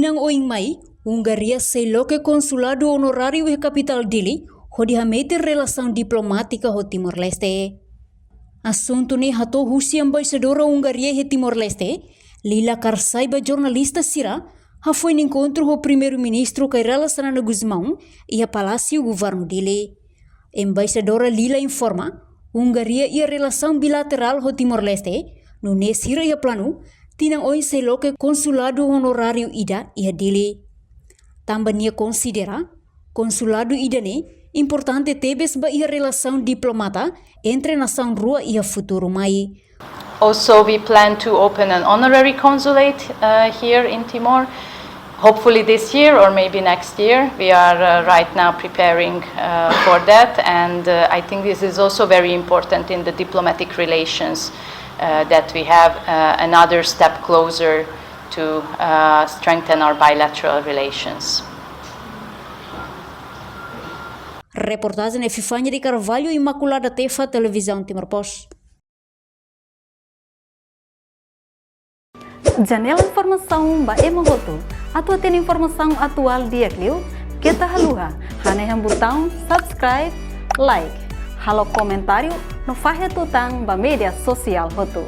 Tinang oing mai, Hungaria se loke consulado honorário e capital dili, hodi hamete relação diplomática ho Timor-Leste. Assunto ni hato Rússia embaixadora Hungaria e Timor-Leste, Lila Karsaiba jornalista Sira, ha foi no encontro ho primeiro-ministro Kairala Sanana Guzmão e a palácio governo dele. Embaixadora Lila informa, Hungaria e a relação bilateral ho Timor-Leste, no nesira e a plano, tinang oi se loke consulado honorário ida e a dele. Também considera, consulado ida ne, importante tebes ba a relação diplomata entre nação rua e a futuro mai. Also, we plan to open an honorary consulate here in Timor, hopefully this year or maybe next year. We are right now preparing for that, and I think this is also very important in the diplomatic relations that we have another step closer to strengthen our bilateral relations. Reportagem é Fifanya de Carvalho, Imaculada Tefa, Televisão Timor-Post. Janela informação ba emohoto. Atua tem informação atual dia Clio. Kita haluha. Haneham botão subscribe, like. Halo comentário no fahe tutang ba media sosial hotu.